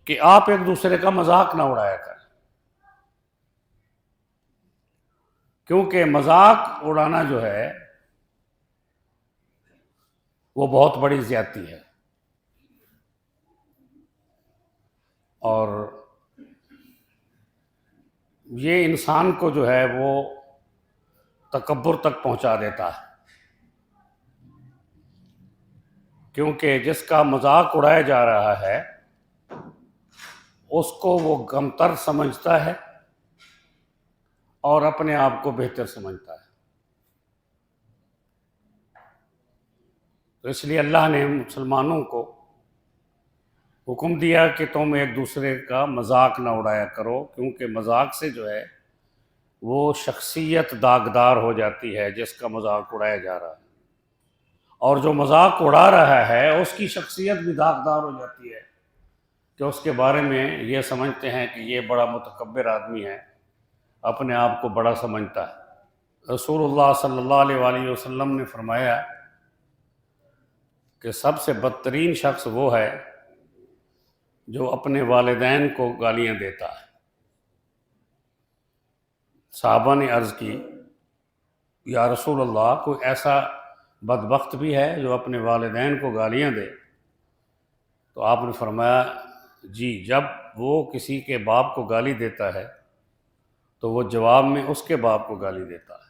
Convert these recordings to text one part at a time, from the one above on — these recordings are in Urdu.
کہ آپ ایک دوسرے کا مذاق نہ اڑایا کریں، کیونکہ مذاق اڑانا جو ہے وہ بہت بڑی زیادتی ہے، اور یہ انسان کو جو ہے وہ تکبر تک پہنچا دیتا ہے، کیونکہ جس کا مذاق اڑایا جا رہا ہے اس کو وہ کمتر سمجھتا ہے اور اپنے آپ کو بہتر سمجھتا ہے۔ تو اس لیے اللہ نے مسلمانوں کو حکم دیا کہ تم ایک دوسرے کا مذاق نہ اڑایا کرو، کیونکہ مذاق سے جو ہے وہ شخصیت داغدار ہو جاتی ہے جس کا مذاق اڑایا جا رہا ہے، اور جو مذاق اڑا رہا ہے اس کی شخصیت بھی داغدار ہو جاتی ہے کہ اس کے بارے میں یہ سمجھتے ہیں کہ یہ بڑا متکبر آدمی ہے، اپنے آپ کو بڑا سمجھتا ہے۔ رسول اللہ صلی اللہ علیہ وآلہ وسلم نے فرمایا کہ سب سے بدترین شخص وہ ہے جو اپنے والدین کو گالیاں دیتا ہے۔ صحابہ نے عرض کی یا رسول اللہ، کوئی ایسا بدبخت بھی ہے جو اپنے والدین کو گالیاں دے؟ تو آپ نے فرمایا جی، جب وہ کسی کے باپ کو گالی دیتا ہے تو وہ جواب میں اس کے باپ کو گالی دیتا ہے،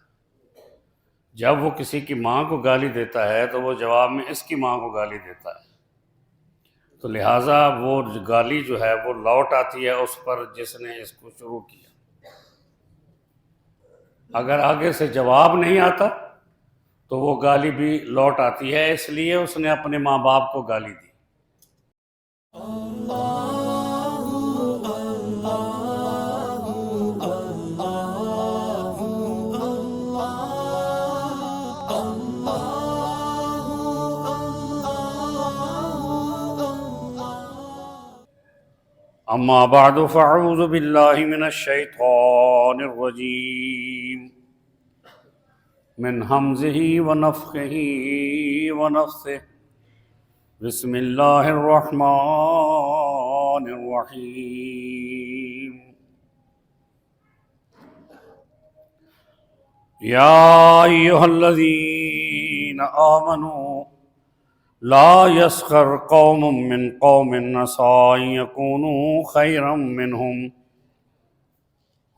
جب وہ کسی کی ماں کو گالی دیتا ہے تو وہ جواب میں اس کی ماں کو گالی دیتا ہے، تو لہٰذا وہ گالی جو ہے وہ لوٹ آتی ہے اس پر جس نے اس کو شروع کیا۔ اگر آگے سے جواب نہیں آتا تو وہ گالی بھی لوٹ آتی ہے، اس لیے اس نے اپنے ماں باپ کو گالی دی۔ اما بعد فاعوذ باللہ من الشیطان الرجیم من حمزہ ونفخہ ونفثہ بسم اللہ الرحمن الرحیم یا ایہا الذین آمنوا لا يسخر قوم من قوم عسى أن يكونوا خيرا منهم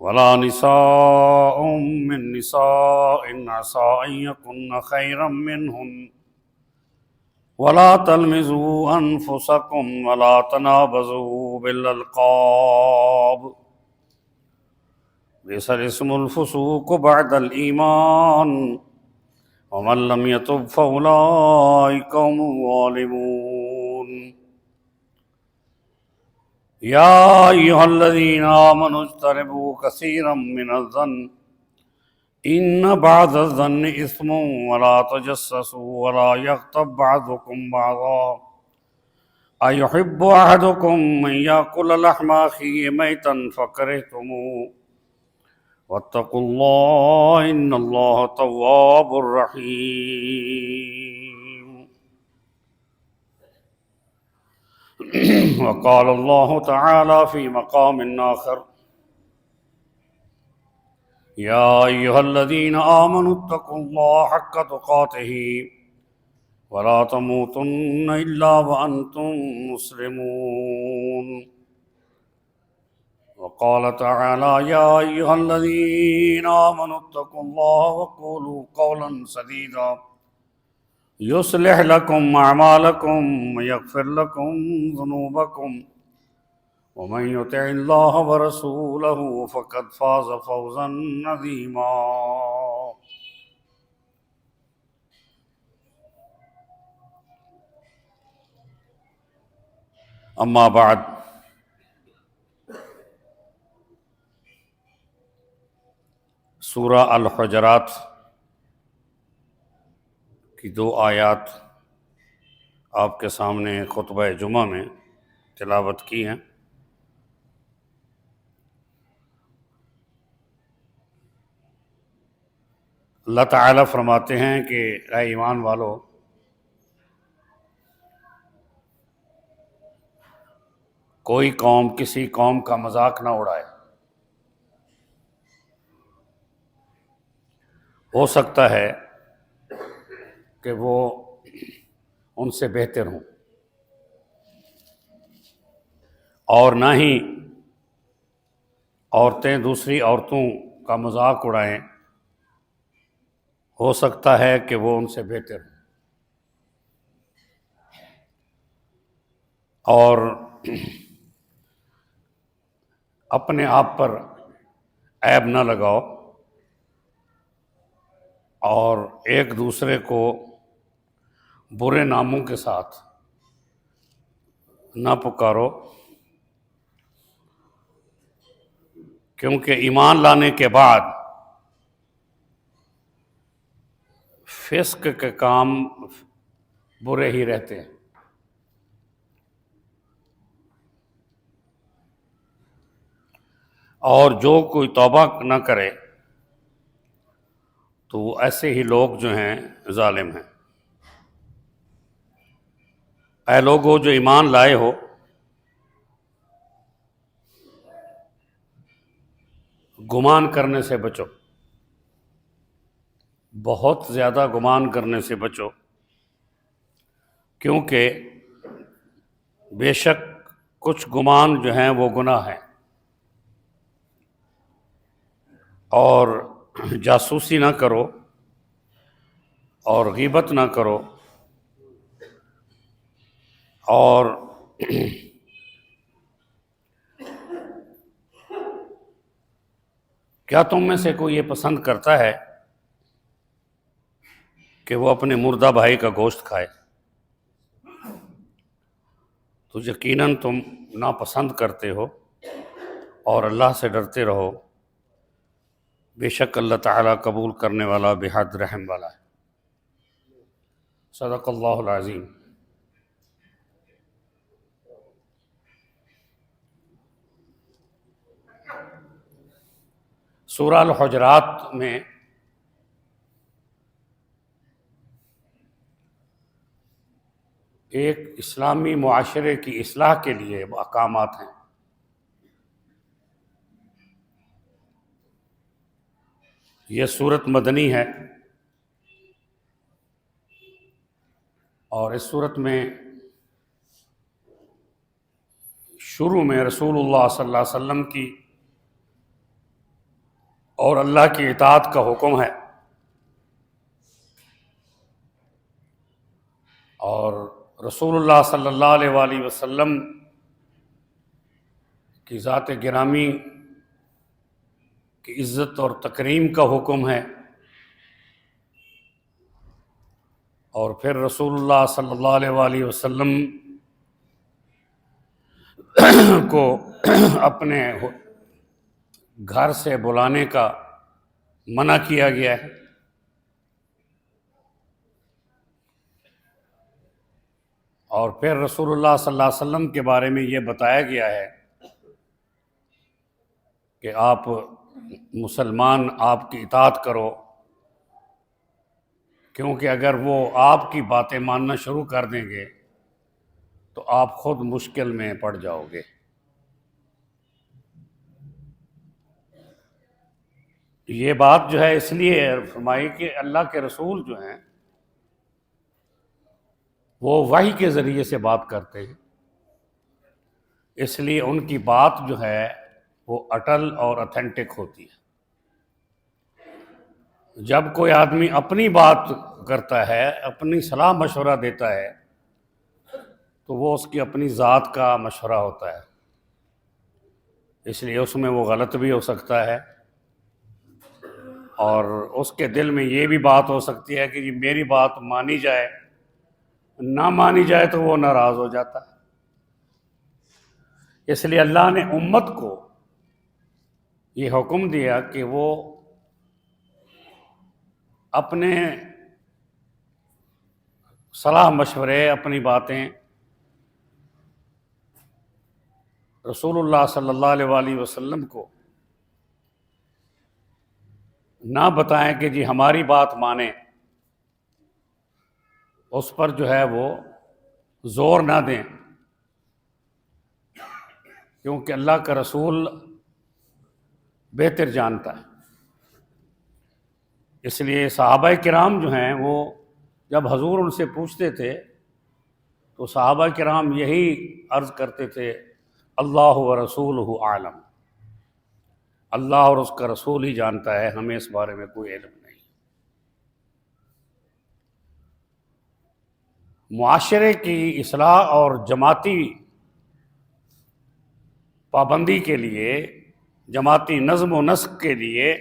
ولا نساء من نساء عسى أن يكن خيرا منهن ولا تلمزوا أنفسكم ولا تنابزوا بالألقاب بئس الاسم الفسوق بعد الإيمان ومن لم يتب فأولئك هم الظالمون يا أيها الذين آمنوا اجتنبوا كثيرا من الظن إن بعض الظن إثم ولا تجسسوا ولا يغتب بعضكم بعضا أيحب أحدكم أن يأكل لحم أخيه ميتا فكرهتموه واتقوا الله إن الله تواب رحيم وقال الله تعالى في مقام آخر يا أيها الذين آمنوا اتقوا الله حق تقاته ولا تموتن إلا وأنتم مسلمون وقال تعالى يا أيها الذين آمنوا اتقوا الله وقولوا قولا سديدا يصلح لكم أعمالكم ويغفر لكم ذنوبكم ومن يطع الله ورسوله فقد فاز فوزا عظيما أما بعد سورہ الحجرات کی 2 آیات آپ کے سامنے خطبہ جمعہ میں تلاوت کی ہیں۔ اللہ تعالیٰ فرماتے ہیں کہ اے ایمان والو، کوئی قوم کسی قوم کا مذاق نہ اڑائے۔ ہو سکتا ہے کہ وہ ان سے بہتر ہوں، اور نہ ہی عورتیں دوسری عورتوں کا مذاق اڑائیں۔ ہو سکتا ہے کہ وہ ان سے بہتر ہوں، اور اپنے آپ پر عیب نہ لگاؤ، اور ایک دوسرے کو برے ناموں کے ساتھ نہ پکارو، کیونکہ ایمان لانے کے بعد فسق کے کام برے ہی رہتے ہیں۔ اور جو کوئی توبہ نہ کرے تو وہ ایسے ہی لوگ جو ہیں ظالم ہیں۔ اے لوگو جو ایمان لائے ہو، گمان کرنے سے بچو، بہت زیادہ گمان کرنے سے بچو، کیونکہ بے شک کچھ گمان جو ہیں وہ گناہ ہیں۔ اور جاسوسی نہ کرو، اور غیبت نہ کرو، اور کیا تم میں سے کوئی یہ پسند کرتا ہے کہ وہ اپنے مردہ بھائی کا گوشت کھائے؟ تو یقیناً تم ناپسند کرتے ہو، اور اللہ سے ڈرتے رہو، بے شک اللہ تعالیٰ قبول کرنے والا بحد رحم والا ہے۔ صدق اللہ العظیم۔ سورہ الحجرات میں ایک اسلامی معاشرے کی اصلاح کے لیے احکامات ہیں۔ یہ سورت مدنی ہے، اور اس سورت میں شروع میں رسول اللہ صلی اللہ علیہ وسلم کی اور اللہ کی اطاعت کا حکم ہے، اور رسول اللہ صلی اللہ علیہ وآلہ وسلم کی ذات گرامی کی عزت اور تکریم کا حکم ہے، اور پھر رسول اللہ صلی اللہ علیہ وآلہ وسلم کو اپنے گھر سے بلانے کا منع کیا گیا ہے، اور پھر رسول اللہ صلی اللہ علیہ وسلم کے بارے میں یہ بتایا گیا ہے کہ آپ مسلمان آپ کی اطاعت کرو، کیونکہ اگر وہ آپ کی باتیں ماننا شروع کر دیں گے تو آپ خود مشکل میں پڑ جاؤ گے۔ یہ بات جو ہے اس لیے فرمائی کہ اللہ کے رسول جو ہیں وہ وحی کے ذریعے سے بات کرتے ہیں، اس لیے ان کی بات جو ہے وہ اٹل اور اتھینٹک ہوتی ہے۔ جب کوئی آدمی اپنی بات کرتا ہے، اپنی صلاح مشورہ دیتا ہے، تو وہ اس کی اپنی ذات کا مشورہ ہوتا ہے، اس لیے اس میں وہ غلط بھی ہو سکتا ہے، اور اس کے دل میں یہ بھی بات ہو سکتی ہے کہ یہ میری بات مانی جائے، نہ مانی جائے تو وہ ناراض ہو جاتا ہے۔ اس لیے اللہ نے امت کو یہ حکم دیا کہ وہ اپنے صلاح مشورے، اپنی باتیں رسول اللہ صلی اللہ علیہ وآلہ وسلم کو نہ بتائیں کہ جی ہماری بات مانیں، اس پر جو ہے وہ زور نہ دیں، کیونکہ اللہ کا رسول بہتر جانتا ہے۔ اس لیے صحابہ کرام جو ہیں وہ جب حضور ان سے پوچھتے تھے تو صحابہ کرام یہی عرض کرتے تھے، اللہ و رسولہ عالم، اللہ اور اس کا رسول ہی جانتا ہے، ہمیں اس بارے میں کوئی علم نہیں۔ معاشرے کی اصلاح اور جماعتی پابندی کے لیے، جماعتی نظم و نسق کے لیے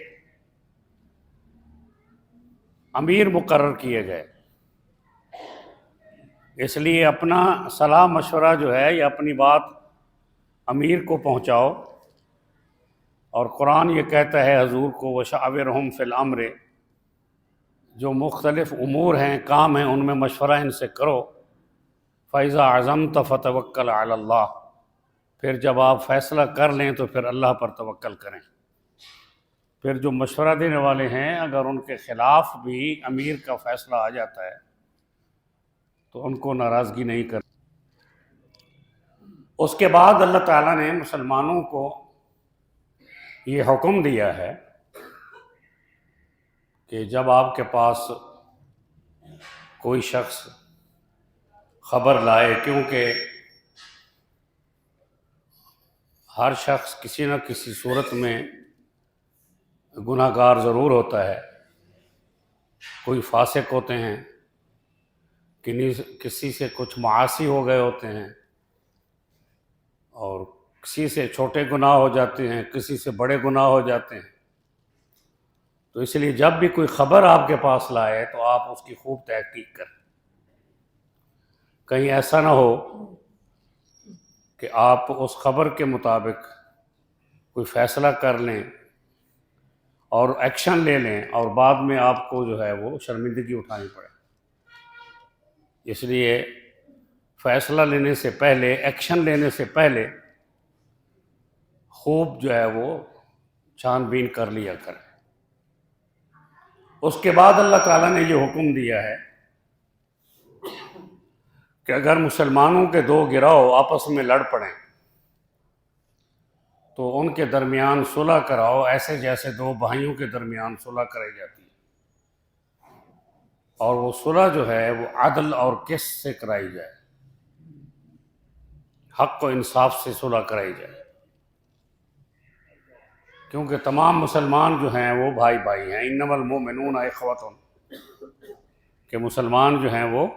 امیر مقرر کیے گئے۔ اس لیے اپنا صلاح مشورہ جو ہے یا اپنی بات امیر کو پہنچاؤ، اور قرآن یہ کہتا ہے حضور کو وَشَاوِرْهُمْ فِي الْأَمْرِ، جو مختلف امور ہیں، کام ہیں، ان میں مشورہ ان سے کرو۔ فَإِذَا عَزَمْتَ فَتَوَكَّلْ عَلَى اللَّهِ، پھر جب آپ فیصلہ کر لیں تو پھر اللہ پر توکل کریں۔ پھر جو مشورہ دینے والے ہیں اگر ان کے خلاف بھی امیر کا فیصلہ آ جاتا ہے تو ان کو ناراضگی نہیں کر۔ اس کے بعد اللہ تعالیٰ نے مسلمانوں کو یہ حکم دیا ہے کہ جب آپ کے پاس کوئی شخص خبر لائے، کیونکہ ہر شخص کسی نہ کسی صورت میں گناہ گار ضرور ہوتا ہے، کوئی فاسق ہوتے ہیں، کسی سے کچھ معاصی ہو گئے ہوتے ہیں، اور کسی سے چھوٹے گناہ ہو جاتے ہیں، کسی سے بڑے گناہ ہو جاتے ہیں۔ تو اس لیے جب بھی کوئی خبر آپ کے پاس لائے تو آپ اس کی خوب تحقیق کریں، کہیں ایسا نہ ہو کہ آپ اس خبر کے مطابق کوئی فیصلہ کر لیں اور ایکشن لے لیں اور بعد میں آپ کو جو ہے وہ شرمندگی اٹھانی پڑے۔ اس لیے فیصلہ لینے سے پہلے، ایکشن لینے سے پہلے خوب جو ہے وہ چھان بین کر لیا کریں۔ اس کے بعد اللہ تعالیٰ نے یہ حکم دیا ہے کہ اگر مسلمانوں کے دو گروہ آپس میں لڑ پڑیں تو ان کے درمیان صلح کراؤ، ایسے جیسے دو بھائیوں کے درمیان صلح کرائی جاتی ہے، اور وہ صلح جو ہے وہ عدل اور قسط سے کرائی جائے، حق و انصاف سے صلح کرائی جائے، کیونکہ تمام مسلمان جو ہیں وہ بھائی بھائی ہیں۔ انما المؤمنون اخوۃ، کہ مسلمان جو ہیں وہ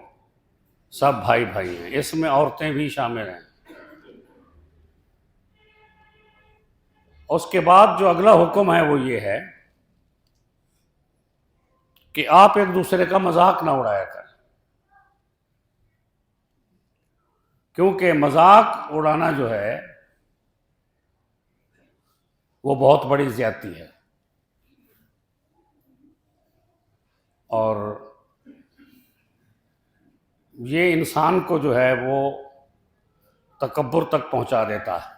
سب بھائی بھائی ہیں، اس میں عورتیں بھی شامل ہیں۔ اس کے بعد جو اگلا حکم ہے وہ یہ ہے کہ آپ ایک دوسرے کا مذاق نہ اڑایا کریں، کیونکہ مذاق اڑانا جو ہے وہ بہت بڑی زیادتی ہے، اور یہ انسان کو جو ہے وہ تکبر تک پہنچا دیتا ہے،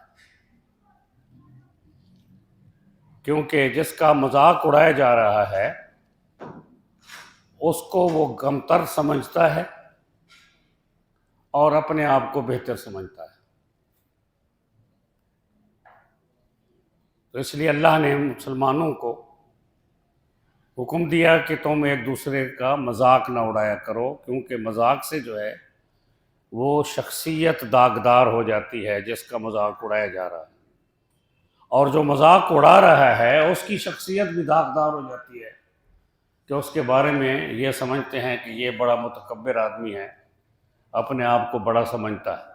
کیونکہ جس کا مذاق اڑایا جا رہا ہے اس کو وہ کمتر سمجھتا ہے اور اپنے آپ کو بہتر سمجھتا ہے۔ تو اس لیے اللہ نے مسلمانوں کو حکم دیا کہ تم ایک دوسرے کا مذاق نہ اڑایا کرو، کیونکہ مذاق سے جو ہے وہ شخصیت داغدار ہو جاتی ہے جس کا مذاق اڑایا جا رہا ہے، اور جو مذاق اڑا رہا ہے اس کی شخصیت بھی داغدار ہو جاتی ہے کہ اس کے بارے میں یہ سمجھتے ہیں کہ یہ بڑا متکبر آدمی ہے، اپنے آپ کو بڑا سمجھتا ہے۔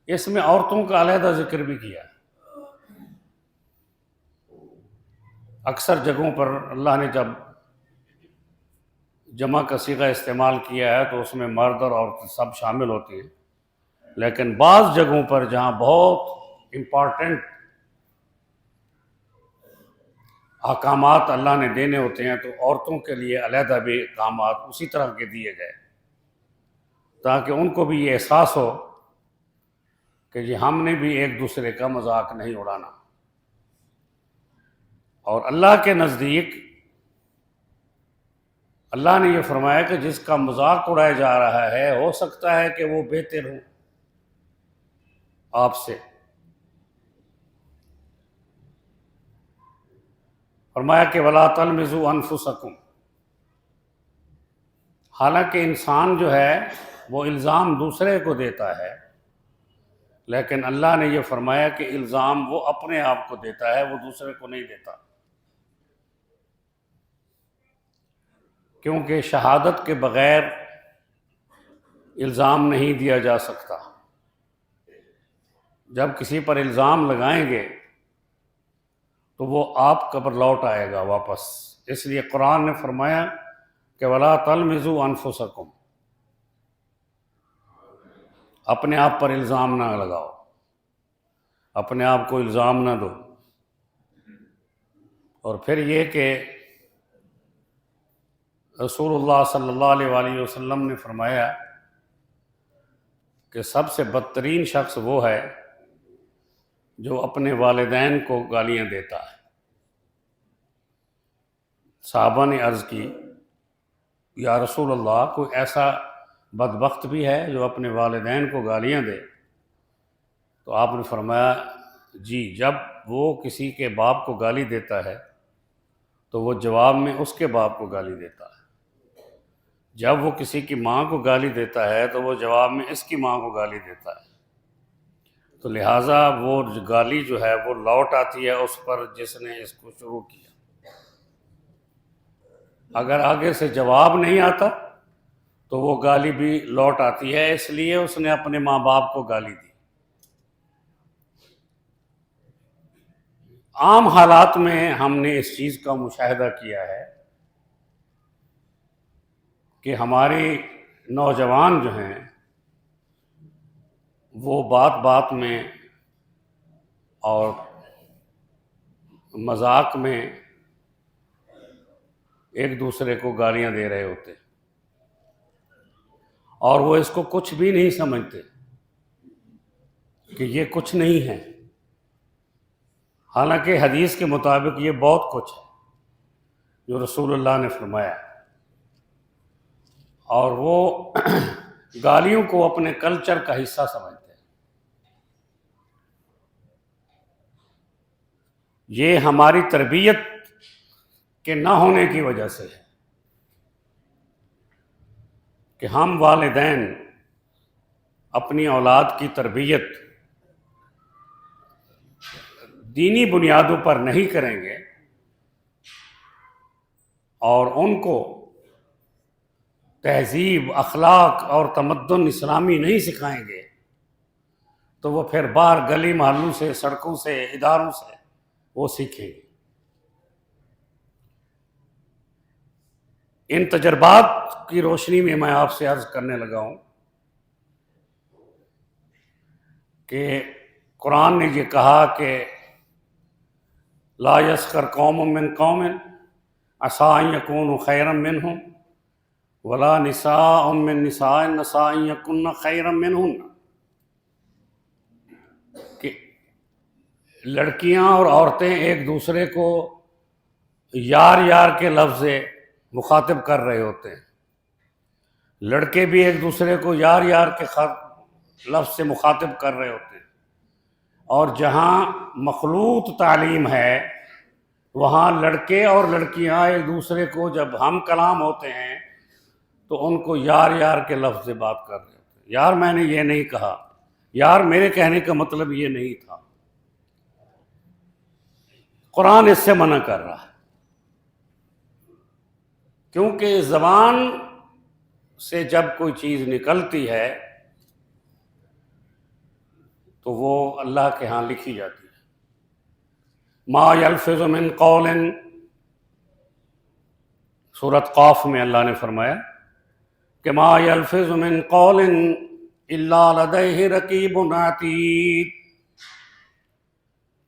اس میں عورتوں کا علیحدہ ذکر بھی کیا ہے۔ اکثر جگہوں پر اللہ نے جب جمع کا صیغہ استعمال کیا ہے تو اس میں مرد اور عورت سب شامل ہوتے ہیں، لیکن بعض جگہوں پر جہاں بہت امپارٹنٹ احکامات اللہ نے دینے ہوتے ہیں تو عورتوں کے لیے علیحدہ بھی احکامات اسی طرح کے دیے گئے، تاکہ ان کو بھی یہ احساس ہو کہ جی ہم نے بھی ایک دوسرے کا مذاق نہیں اڑانا۔ اور اللہ کے نزدیک اللہ نے یہ فرمایا کہ جس کا مذاق اڑایا جا رہا ہے ہو سکتا ہے کہ وہ بہتر ہو، آپ سے۔ فرمایا کہ وَلَا تَلْمِزُوا أَنفُسَكُمْ، حالانکہ انسان جو ہے وہ الزام دوسرے کو دیتا ہے، لیکن اللہ نے یہ فرمایا کہ الزام وہ اپنے آپ کو دیتا ہے، وہ دوسرے کو نہیں دیتا، کیونکہ شہادت کے بغیر الزام نہیں دیا جا سکتا۔ جب کسی پر الزام لگائیں گے تو وہ آپ پر لوٹ آئے گا واپس۔ اس لیے قرآن نے فرمایا کہ وَلَا تَلْمِزُوا أَنفُسَكُمْ، اپنے آپ پر الزام نہ لگاؤ، اپنے آپ کو الزام نہ دو۔ اور پھر یہ کہ رسول اللہ صلی اللہ علیہ وآلہ وسلم نے فرمایا کہ سب سے بدترین شخص وہ ہے جو اپنے والدین کو گالیاں دیتا ہے۔ صحابہ نے عرض کی یا رسول اللہ، کوئی ایسا بدبخت بھی ہے جو اپنے والدین کو گالیاں دے؟ تو آپ نے فرمایا جی، جب وہ کسی کے باپ کو گالی دیتا ہے تو وہ جواب میں اس کے باپ کو گالی دیتا ہے، جب وہ کسی کی ماں کو گالی دیتا ہے تو وہ جواب میں اس کی ماں کو گالی دیتا ہے۔ تو لہٰذا وہ گالی جو ہے وہ لوٹ آتی ہے اس پر جس نے اس کو شروع کیا۔ اگر آگے سے جواب نہیں آتا تو وہ گالی بھی لوٹ آتی ہے، اس لیے اس نے اپنے ماں باپ کو گالی دی۔ عام حالات میں ہم نے اس چیز کا مشاہدہ کیا ہے کہ ہمارے نوجوان جو ہیں وہ بات بات میں اور مذاق میں ایک دوسرے کو گالیاں دے رہے ہوتے اور وہ اس کو کچھ بھی نہیں سمجھتے کہ یہ کچھ نہیں ہے، حالانکہ حدیث کے مطابق یہ بہت کچھ ہے جو رسول اللہ نے فرمایا، اور وہ گالیوں کو اپنے کلچر کا حصہ سمجھتے ہیں۔ یہ ہماری تربیت کے نہ ہونے کی وجہ سے ہے کہ ہم والدین اپنی اولاد کی تربیت دینی بنیادوں پر نہیں کریں گے اور ان کو تہذیب، اخلاق اور تمدن اسلامی نہیں سکھائیں گے تو وہ پھر باہر گلی محلوں سے، سڑکوں سے، اداروں سے وہ سیکھیں گے۔ ان تجربات کی روشنی میں میں آپ سے عرض کرنے لگا ہوں کہ قرآن نے یہ کہا کہ لا یسخر قوم من قوم عسیٰ ان یکونوا خیرا منہم ولا نساء من نساء عسیٰ ان یکن خیرا منہن، کہ لڑکیاں اور عورتیں ایک دوسرے کو یار یار کے لفظ سے مخاطب کر رہے ہوتے ہیں، لڑکے بھی ایک دوسرے کو یار یار کے لفظ سے مخاطب کر رہے ہوتے ہیں، اور جہاں مخلوط تعلیم ہے وہاں لڑکے اور لڑکیاں ایک دوسرے کو جب ہم کلام ہوتے ہیں تو ان کو یار یار کے لفظ سے بات کر رہے ہوتے ہیں۔ یار میں نے یہ نہیں کہا، یار میرے کہنے کا مطلب یہ نہیں تھا۔ قرآن اس سے منع کر رہا ہے، کیونکہ زبان سے جب کوئی چیز نکلتی ہے تو وہ اللہ کے ہاں لکھی جاتی ہے۔ ما یلفظ من قول، سورۃ قاف میں اللہ نے فرمایا کہ ما یلفظ من قول الا لدیہ رقیب عتید،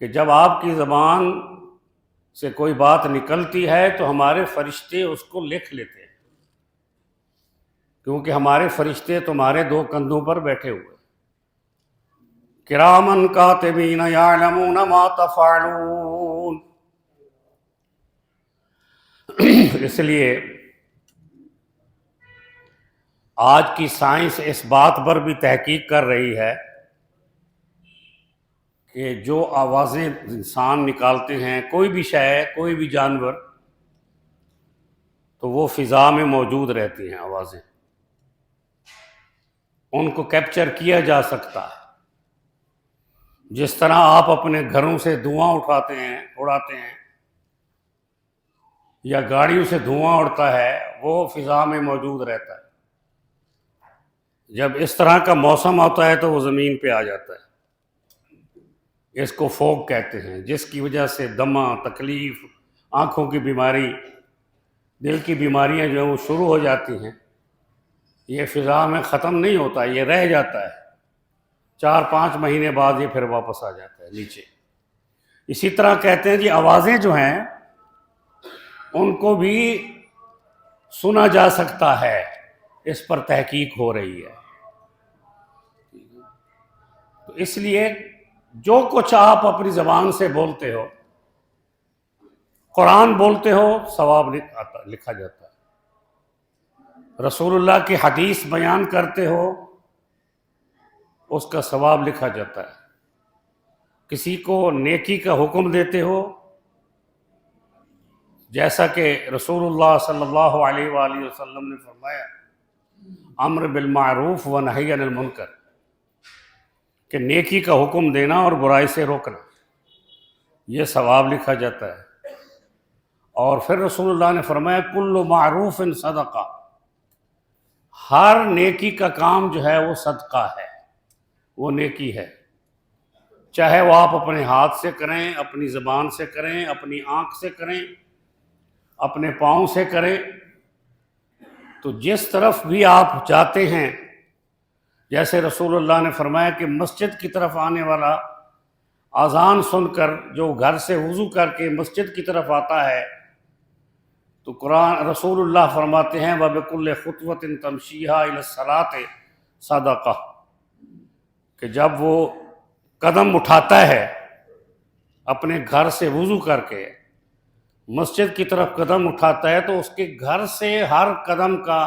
کہ جب آپ کی زبان سے کوئی بات نکلتی ہے تو ہمارے فرشتے اس کو لکھ لیتے ہیں، کیونکہ ہمارے فرشتے تمہارے دو کندھوں پر بیٹھے ہوئے، کرامن کاتبین یعلمون ما تفعلون۔ اس لیے آج کی سائنس اس بات پر بھی تحقیق کر رہی ہے کہ جو آوازیں انسان نکالتے ہیں، کوئی بھی شے، کوئی بھی جانور، تو وہ فضا میں موجود رہتی ہیں آوازیں، ان کو کیپچر کیا جا سکتا ہے۔ جس طرح آپ اپنے گھروں سے دھواں اڑاتے ہیں یا گاڑیوں سے دھواں اڑتا ہے، وہ فضا میں موجود رہتا ہے۔ جب اس طرح کا موسم ہوتا ہے تو وہ زمین پہ آ جاتا ہے۔ اس کو فوگ کہتے ہیں، جس کی وجہ سے دمہ، تکلیف، آنکھوں کی بیماری، دل کی بیماریاں جو ہیں وہ شروع ہو جاتی ہیں۔ یہ فضا میں ختم نہیں ہوتا، یہ رہ جاتا ہے، 4-5 مہینے بعد یہ پھر واپس آ جاتا ہے نیچے۔ اسی طرح کہتے ہیں جی آوازیں جو ہیں ان کو بھی سنا جا سکتا ہے، اس پر تحقیق ہو رہی ہے۔ تو اس لیے جو کچھ آپ اپنی زبان سے بولتے ہو، قرآن بولتے ہو، ثواب لکھا جاتا ہے۔ رسول اللہ کی حدیث بیان کرتے ہو، اس کا ثواب لکھا جاتا ہے۔ کسی کو نیکی کا حکم دیتے ہو، جیسا کہ رسول اللہ صلی اللہ علیہ وآلہ وسلم نے فرمایا، امر بالمعروف و نہی عن المنکر، کہ نیکی کا حکم دینا اور برائی سے روکنا، یہ ثواب لکھا جاتا ہے۔ اور پھر رسول اللہ نے فرمایا کل معروف صدقہ، ہر نیکی کا کام جو ہے وہ صدقہ ہے، وہ نیکی ہے، چاہے وہ آپ اپنے ہاتھ سے کریں، اپنی زبان سے کریں، اپنی آنکھ سے کریں، اپنے پاؤں سے کریں۔ تو جس طرف بھی آپ جاتے ہیں، جیسے رسول اللہ نے فرمایا کہ مسجد کی طرف آنے والا اذان سن کر جو گھر سے وضو کر کے مسجد کی طرف آتا ہے، تو قرآن رسول اللہ فرماتے ہیں وَبِكُلِّ خُطْوَةٍ تَمْشِيهَا إِلَى الصَّلَاةِ صَدَقَةٌ، کہ جب وہ قدم اٹھاتا ہے اپنے گھر سے وضو کر کے مسجد کی طرف قدم اٹھاتا ہے، تو اس کے گھر سے ہر قدم کا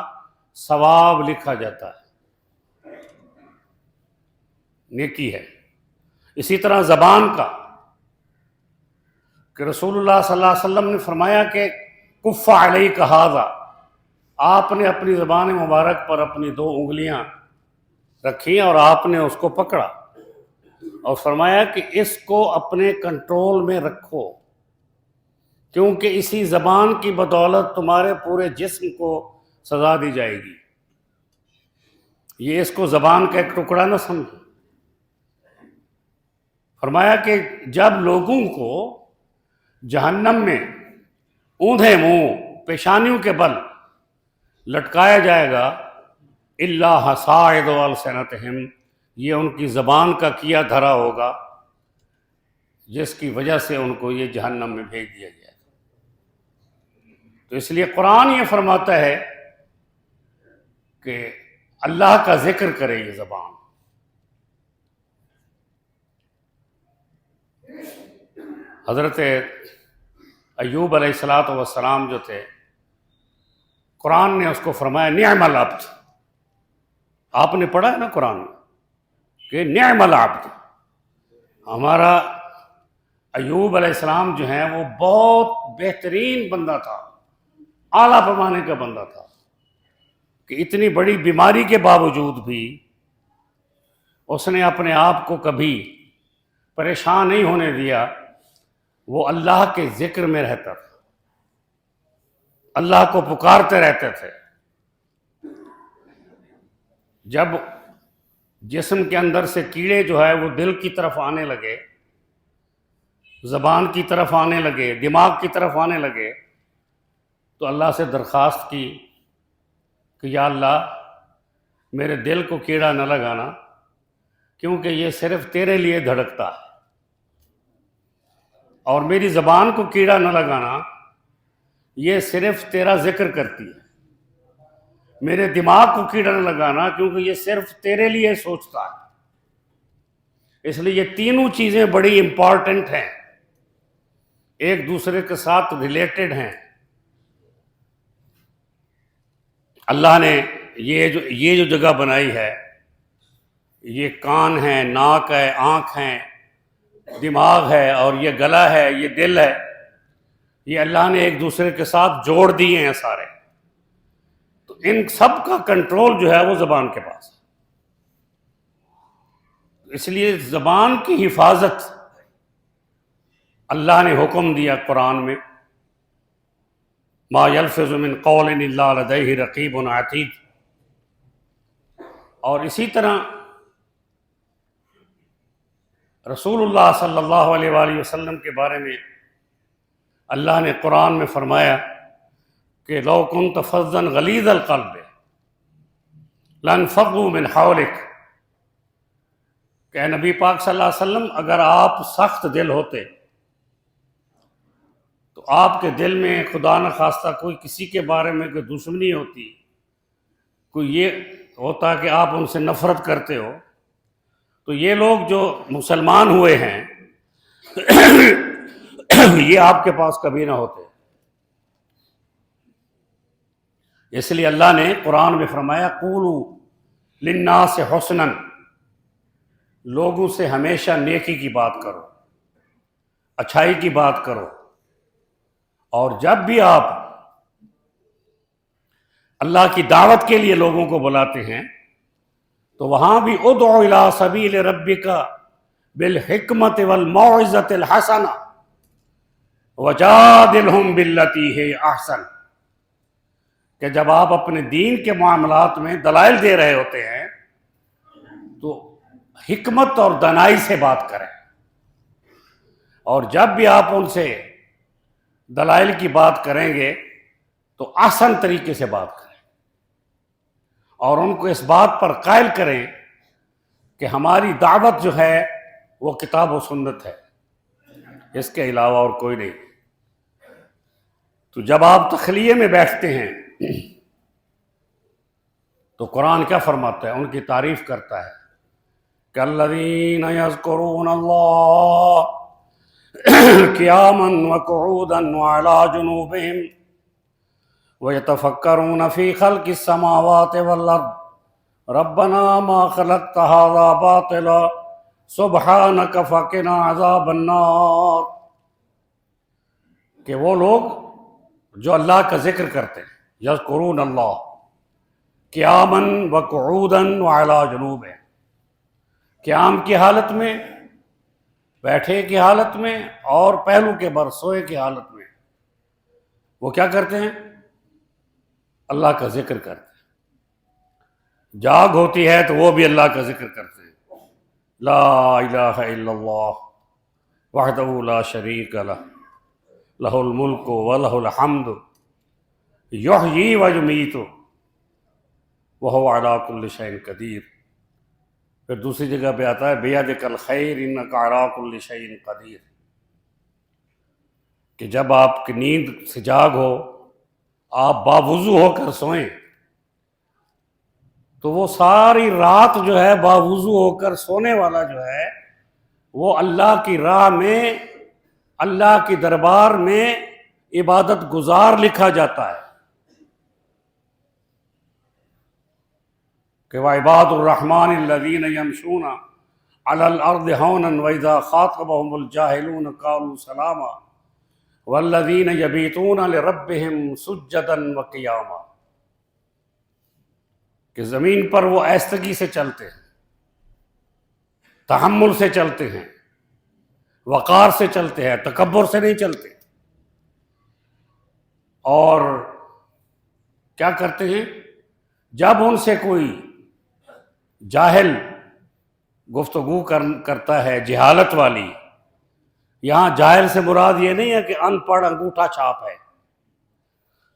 ثواب لکھا جاتا ہے، نیکی ہے۔ اسی طرح زبان کا، کہ رسول اللہ صلی اللہ علیہ وسلم نے فرمایا کہ کف علیک ھذا، آپ نے اپنی زبان مبارک پر اپنی 2 انگلیاں رکھی اور آپ نے اس کو پکڑا اور فرمایا کہ اس کو اپنے کنٹرول میں رکھو، کیونکہ اسی زبان کی بدولت تمہارے پورے جسم کو سزا دی جائے گی۔ یہ اس کو زبان کا ایک ٹکڑا نہ سمجھو۔ فرمایا کہ جب لوگوں کو جہنم میں اوندھے منہ پیشانیوں کے بل لٹکایا جائے گا، الا حصائد السنتہم، یہ ان کی زبان کا کیا دھرا ہوگا، جس کی وجہ سے ان کو یہ جہنم میں بھیج دیا جائے گا۔ تو اس لیے قرآن یہ فرماتا ہے کہ اللہ کا ذکر کرے یہ زبان۔ حضرت ایوب علیہ السلام جو تھے، قرآن نے اس کو فرمایا نعم العبد، آپ نے پڑھا ہے نا قرآن میں کہ نعم العبد، ہمارا ایوب علیہ السلام جو ہیں وہ بہت بہترین بندہ تھا، اعلیٰ پیمانے کا بندہ تھا، کہ اتنی بڑی بیماری کے باوجود بھی اس نے اپنے آپ کو کبھی پریشان نہیں ہونے دیا، وہ اللہ کے ذکر میں رہتا تھا، اللہ کو پکارتے رہتے تھے۔ جب جسم کے اندر سے کیڑے جو ہے وہ دل کی طرف آنے لگے، زبان کی طرف آنے لگے، دماغ کی طرف آنے لگے، تو اللہ سے درخواست کی کہ یا اللہ میرے دل کو کیڑا نہ لگانا، کیونکہ یہ صرف تیرے لیے دھڑکتا ہے، اور میری زبان کو کیڑا نہ لگانا، یہ صرف تیرا ذکر کرتی ہے، میرے دماغ کو کیڑا نہ لگانا، کیونکہ یہ صرف تیرے لیے سوچتا ہے۔ اس لیے یہ تینوں چیزیں بڑی امپورٹنٹ ہیں، ایک دوسرے کے ساتھ ریلیٹڈ ہیں۔ اللہ نے یہ جو جگہ بنائی ہے، یہ کان ہے، ناک ہے، آنکھ ہیں، دماغ ہے اور یہ گلا ہے، یہ دل ہے، یہ اللہ نے ایک دوسرے کے ساتھ جوڑ دیے ہیں سارے. تو ان سب کا کنٹرول جو ہے وہ زبان کے پاس ہے. اس لیے زبان کی حفاظت اللہ نے حکم دیا قرآن میں، ما یلفظ من قول الا لدیہ رقیب عتید. اور اسی طرح رسول اللہ صلی اللہ علیہ وآلہ وسلم کے بارے میں اللہ نے قرآن میں فرمایا کہ لو کنت فظا غلیظ القلب لانفضوا من حولک، کہ اے نبی پاک صلی اللہ علیہ وسلم اگر آپ سخت دل ہوتے تو آپ کے دل میں خدا نخواستہ کوئی کسی کے بارے میں کوئی دشمنی ہوتی، کوئی یہ ہوتا کہ آپ ان سے نفرت کرتے ہو، تو یہ لوگ جو مسلمان ہوئے ہیں یہ آپ کے پاس کبھی نہ ہوتے. اس لیے اللہ نے قرآن میں فرمایا قولوا للناس حسنا، لوگوں سے ہمیشہ نیکی کی بات کرو، اچھائی کی بات کرو. اور جب بھی آپ اللہ کی دعوت کے لیے لوگوں کو بلاتے ہیں تو وہاں بھی ادع الی سبیل ربک بالحکمت والموعظۃ الحسنہ وجادلہم باللتی ہی احسن، کہ جب آپ اپنے دین کے معاملات میں دلائل دے رہے ہوتے ہیں تو حکمت اور دانائی سے بات کریں، اور جب بھی آپ ان سے دلائل کی بات کریں گے تو آسان طریقے سے بات کریں، اور ان کو اس بات پر قائل کریں کہ ہماری دعوت جو ہے وہ کتاب و سنت ہے، اس کے علاوہ اور کوئی نہیں. تو جب آپ تخلیے میں بیٹھتے ہیں تو قرآن کیا فرماتا ہے؟ ان کی تعریف کرتا ہے کہ الذین یذکرون اللہ قیاما وقعودا وعلی جنوبہم ویتفکرون فی خلق السماوات والارض ربنا ما خلقت ھذا باطلا سبحانک فقنا عذاب النار. کہ وہ لوگ جو اللہ کا ذکر کرتے ہیں، یذکرون اللہ قیاما وقعودا وعلی جنوبہم، قیام کی حالت میں، بیٹھے کی حالت میں، اور پہلو کے بر سوئے کی حالت میں وہ کیا کرتے ہیں؟ اللہ کا ذکر کرتے ہیں. جاگ ہوتی ہے تو وہ بھی اللہ کا ذکر کرتے ہیں. لا الہ الا اللہ وحدہ لا شریک لہ لہ الملک ولہ الحمد یحیی ویمیت وہو علی کل شیء قدیر. پھر دوسری جگہ پہ آتا ہے بیدک الخیر انک علی کل شیء قدیر، کہ جب آپ کی نیند سے جاگ ہو، آپ باوضو ہو کر سوئیں تو وہ ساری رات جو ہے باوضو ہو کر سونے والا جو ہے وہ اللہ کی راہ میں، اللہ کی دربار میں عبادت گزار لکھا جاتا ہے. کہ وعباد الرحمن الذین یمشون علی الارض ہونا واذا خاطبهم الجاہلون قالوا سلاما والذین یبیتون لربہم سجدا وقیاما. کہ زمین پر وہ ایستگی سے چلتے ہیں، تحمل سے چلتے ہیں، وقار سے چلتے ہیں، تکبر سے نہیں چلتے. اور کیا کرتے ہیں؟ جب ان سے کوئی جاہل گفتگو کرتا ہے جہالت والی، یہاں جاہل سے مراد یہ نہیں ہے کہ ان پڑھ انگوٹھا چھاپ ہے،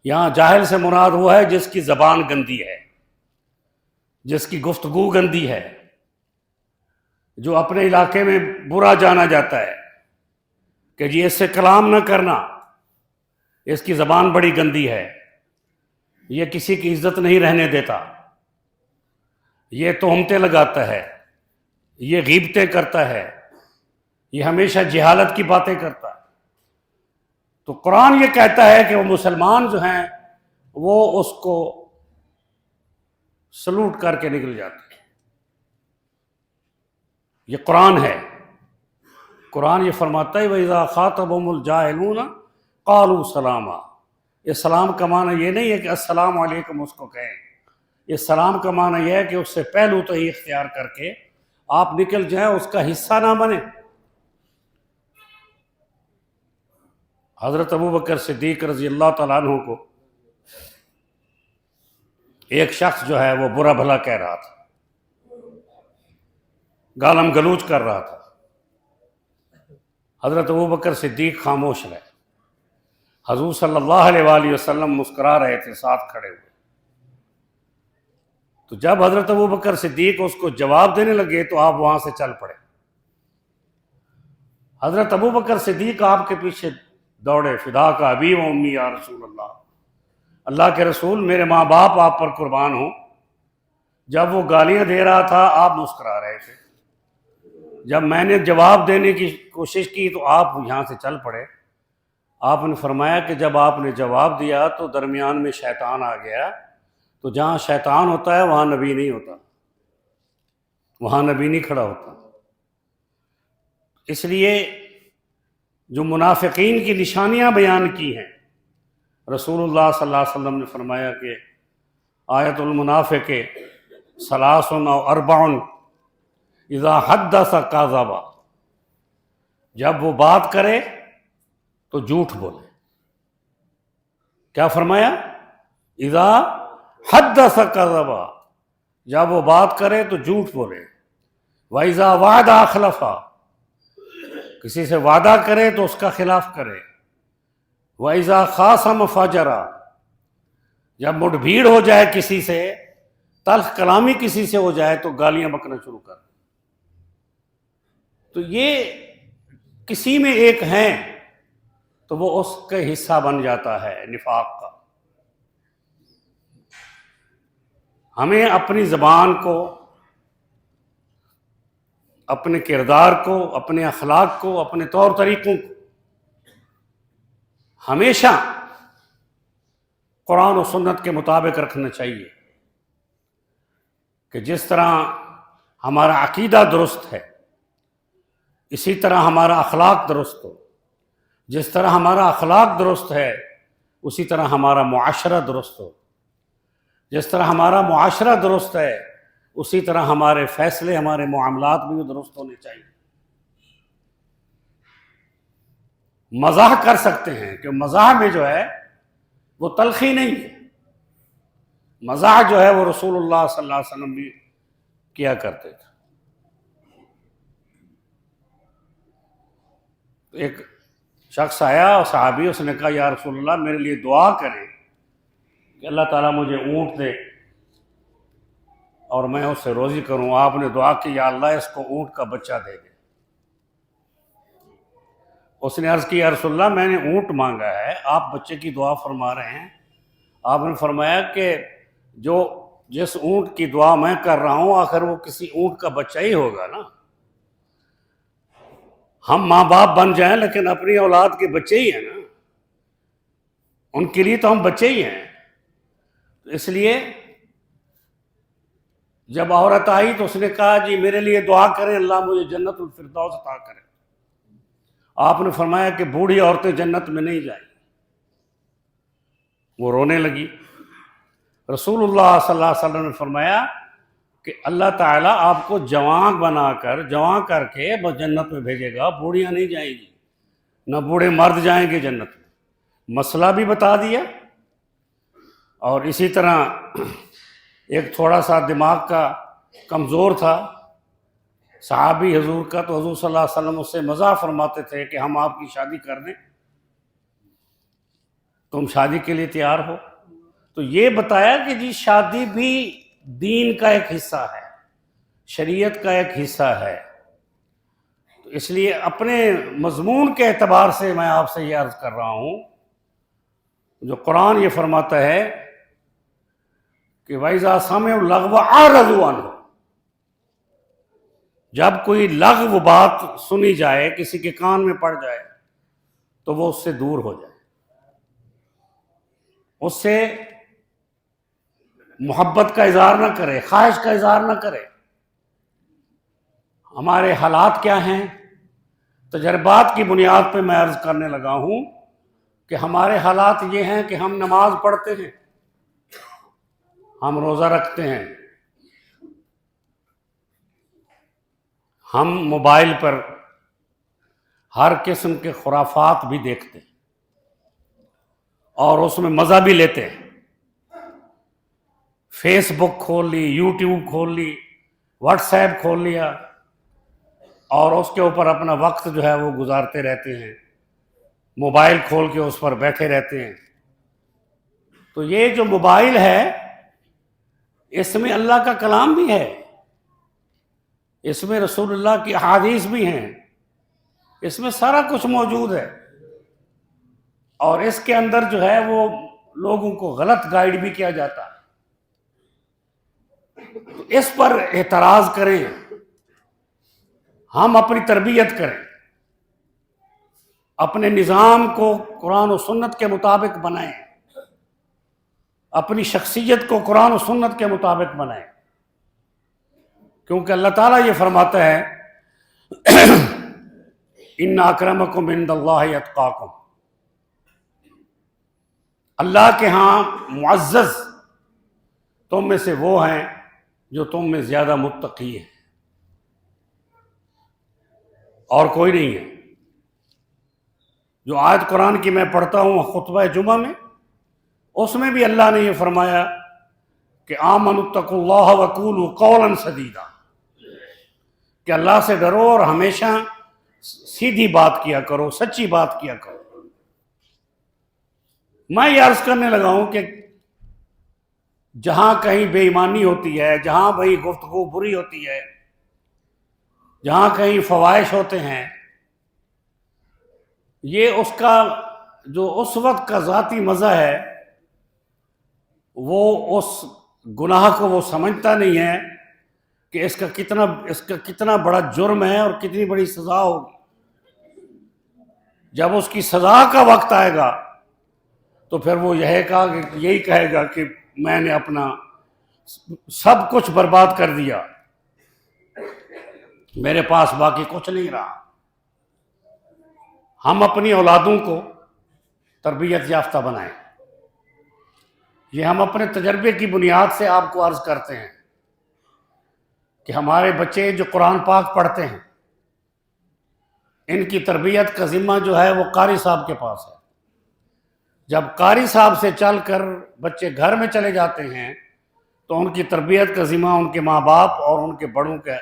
یہاں جاہل سے مراد وہ ہے جس کی زبان گندی ہے، جس کی گفتگو گندی ہے، جو اپنے علاقے میں برا جانا جاتا ہے کہ جی اس سے کلام نہ کرنا، اس کی زبان بڑی گندی ہے، یہ کسی کی عزت نہیں رہنے دیتا، یہ تہمتیں لگاتا ہے، یہ غیبتیں کرتا ہے، یہ ہمیشہ جہالت کی باتیں کرتا ہے. تو قرآن یہ کہتا ہے کہ وہ مسلمان جو ہیں وہ اس کو سلوٹ کر کے نکل جاتے ہیں. یہ قرآن ہے. قرآن یہ فرماتا ہے وَإِذَا خَاطَبَهُمُ الْجَاهِلُونَ قَالُوا سَلَامًا. یہ سلام کا معنی یہ نہیں ہے کہ السلام علیکم اس کو کہیں. یہ سلام کا معنی یہ ہے کہ اس سے پہلو تو ہی اختیار کر کے آپ نکل جائیں، اس کا حصہ نہ بنے. حضرت ابوبکر صدیق رضی اللہ تعالیٰ عنہ کو ایک شخص جو ہے وہ برا بھلا کہہ رہا تھا، گالم گلوچ کر رہا تھا. حضرت ابوبکر صدیق خاموش رہے. حضور صلی اللہ علیہ وآلہ وسلم مسکرا رہے تھے ساتھ کھڑے ہوئے. تو جب حضرت ابوبکر صدیق اس کو جواب دینے لگے تو آپ وہاں سے چل پڑے. حضرت ابوبکر صدیق آپ کے پیچھے دوڑے، فدا کا ابی و امی یا رسول اللہ، اللہ کے رسول میرے ماں باپ آپ پر قربان ہوں. جب وہ گالیاں دے رہا تھا آپ مسکرا رہے تھے. جب میں نے جواب دینے کی کوشش کی تو آپ یہاں سے چل پڑے. آپ نے فرمایا کہ جب آپ نے جواب دیا تو درمیان میں شیطان آ گیا. تو جہاں شیطان ہوتا ہے وہاں نبی نہیں ہوتا، وہاں نبی نہیں کھڑا ہوتا. اس لیے جو منافقین کی نشانیاں بیان کی ہیں، رسول اللہ صلی اللہ علیہ وسلم نے فرمایا کہ آیت المنافق ثلاث او اربع اذا حدث کاذب. جب وہ بات کرے تو جھوٹ بولے. کیا فرمایا؟ اذا حدث کذب، جب وہ بات کرے تو جھوٹ بولے. واذا وعد اخلف، کسی سے وعدہ کرے تو اس کا خلاف کرے. واذا خاصم فجر، جب مٹ بھیڑ ہو جائے کسی سے، تلخ کلامی کسی سے ہو جائے تو گالیاں بکنا شروع کر. تو یہ کسی میں ایک ہیں تو وہ اس کا حصہ بن جاتا ہے نفاق کا. ہمیں اپنی زبان کو، اپنے کردار کو، اپنے اخلاق کو، اپنے طور طریقوں کو ہمیشہ قرآن و سنت کے مطابق رکھنا چاہیے. کہ جس طرح ہمارا عقیدہ درست ہے اسی طرح ہمارا اخلاق درست ہو. جس طرح ہمارا اخلاق درست ہے اسی طرح ہمارا معاشرہ درست ہو. جس طرح ہمارا معاشرہ درست ہے اسی طرح ہمارے فیصلے، ہمارے معاملات بھی درست ہونے چاہیے. مزاح کر سکتے ہیں کہ مزاح میں جو ہے وہ تلخی نہیں ہے. مزاح جو ہے وہ رسول اللہ صلی اللہ علیہ وسلم بھی کیا کرتے تھے. ایک شخص آیا اور صحابی، اس نے کہا یا رسول اللہ میرے لیے دعا کریں کہ اللہ تعالیٰ مجھے اونٹ دے اور میں اس سے روزی کروں. آپ نے دعا کی یا اللہ اس کو اونٹ کا بچہ دے دے. اس نے عرض کی یا رسول اللہ میں نے اونٹ مانگا ہے، آپ بچے کی دعا فرما رہے ہیں. آپ نے فرمایا کہ جس اونٹ کی دعا میں کر رہا ہوں آخر وہ کسی اونٹ کا بچہ ہی ہوگا نا. ہم ماں باپ بن جائیں لیکن اپنی اولاد کے بچے ہی ہیں نا، ان کے لیے تو ہم بچے ہی ہیں. اس لیے جب عورت آئی تو اس نے کہا جی میرے لیے دعا کریں اللہ مجھے جنت الفردوس عطا کرے. آپ نے فرمایا کہ بوڑھی عورتیں جنت میں نہیں جائیں. وہ رونے لگی. رسول اللہ صلی اللہ علیہ وسلم نے فرمایا کہ اللہ تعالیٰ آپ کو جوان بنا کر، جوان کر کے بس جنت میں بھیجے گا، بوڑھیاں نہیں جائیں گی، نہ بوڑھے مرد جائیں گے جنت میں. مسئلہ بھی بتا دیا. اور اسی طرح ایک تھوڑا سا دماغ کا کمزور تھا صحابی حضور کا، تو حضور صلی اللہ علیہ وسلم اس سے مزاح فرماتے تھے کہ ہم آپ کی شادی کر دیں، تم شادی کے لیے تیار ہو. تو یہ بتایا کہ جی شادی بھی دین کا ایک حصہ ہے، شریعت کا ایک حصہ ہے. تو اس لیے اپنے مضمون کے اعتبار سے میں آپ سے یہ عرض کر رہا ہوں، جو قرآن یہ فرماتا ہے کہ وَإِذَا سَمِعُوا اللَّغْوَ أَعْرَضُوا عَنْهُ، جب کوئی لغو بات سنی جائے، کسی کے کان میں پڑ جائے تو وہ اس سے دور ہو جائے، اس سے محبت کا اظہار نہ کرے، خواہش کا اظہار نہ کرے. ہمارے حالات کیا ہیں؟ تجربات کی بنیاد پہ میں عرض کرنے لگا ہوں کہ ہمارے حالات یہ ہیں کہ ہم نماز پڑھتے ہیں، ہم روزہ رکھتے ہیں، ہم موبائل پر ہر قسم کے خرافات بھی دیکھتے ہیں اور اس میں مزہ بھی لیتے ہیں۔ فیس بک کھول لی، یوٹیوب کھول لی، واٹس ایپ کھول لیا اور اس کے اوپر اپنا وقت جو ہے وہ گزارتے رہتے ہیں، موبائل کھول کے اس پر بیٹھے رہتے ہیں۔ تو یہ جو موبائل ہے اس میں اللہ کا کلام بھی ہے، اس میں رسول اللہ کی احادیث بھی ہیں، اس میں سارا کچھ موجود ہے، اور اس کے اندر جو ہے وہ لوگوں کو غلط گائیڈ بھی کیا جاتا ہے۔ تو اس پر اعتراض کریں، ہم اپنی تربیت کریں، اپنے نظام کو قرآن و سنت کے مطابق بنائیں، اپنی شخصیت کو قرآن و سنت کے مطابق بنائیں، کیونکہ اللہ تعالیٰ یہ فرماتا ہے ان اکرمکم عند اللہ اتقاکم، اللہ کے ہاں معزز تم میں سے وہ ہیں جو تم میں زیادہ متقی ہیں، اور کوئی نہیں ہے۔ جو آیت قرآن کی میں پڑھتا ہوں خطبہ جمعہ میں، اس میں بھی اللہ نے یہ فرمایا کہ آمنوا اتقوا اللہ وقولوا قولا سدیدا، کہ اللہ سے ڈرو اور ہمیشہ سیدھی بات کیا کرو، سچی بات کیا کرو۔ میں یہ عرض کرنے لگا ہوں کہ جہاں کہیں بے ایمانی ہوتی ہے، جہاں کہیں گفتگو بری ہوتی ہے، جہاں کہیں فواحش ہوتے ہیں، یہ اس کا جو اس وقت کا ذاتی مزہ ہے، وہ اس گناہ کو وہ سمجھتا نہیں ہے کہ اس کا کتنا بڑا جرم ہے اور کتنی بڑی سزا ہوگی۔ جب اس کی سزا کا وقت آئے گا تو پھر وہ یہی کہے گا کہ میں نے اپنا سب کچھ برباد کر دیا، میرے پاس باقی کچھ نہیں رہا۔ ہم اپنی اولادوں کو تربیت یافتہ بنائیں، یہ ہم اپنے تجربے کی بنیاد سے آپ کو عرض کرتے ہیں کہ ہمارے بچے جو قرآن پاک پڑھتے ہیں، ان کی تربیت کا ذمہ جو ہے وہ قاری صاحب کے پاس ہے۔ جب قاری صاحب سے چل کر بچے گھر میں چلے جاتے ہیں تو ان کی تربیت کا ذمہ ان کے ماں باپ اور ان کے بڑوں کا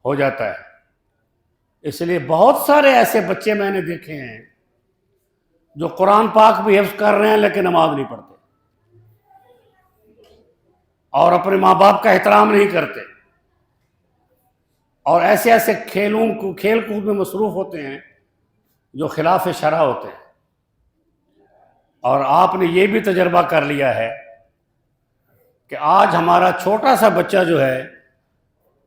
ہو جاتا ہے۔ اس لیے بہت سارے ایسے بچے میں نے دیکھے ہیں جو قرآن پاک بھی حفظ کر رہے ہیں لیکن نماز نہیں پڑھتے اور اپنے ماں باپ کا احترام نہیں کرتے، اور ایسے کھیل کود میں مصروف ہوتے ہیں جو خلاف شرع ہوتے ہیں۔ اور آپ نے یہ بھی تجربہ کر لیا ہے کہ آج ہمارا چھوٹا سا بچہ جو ہے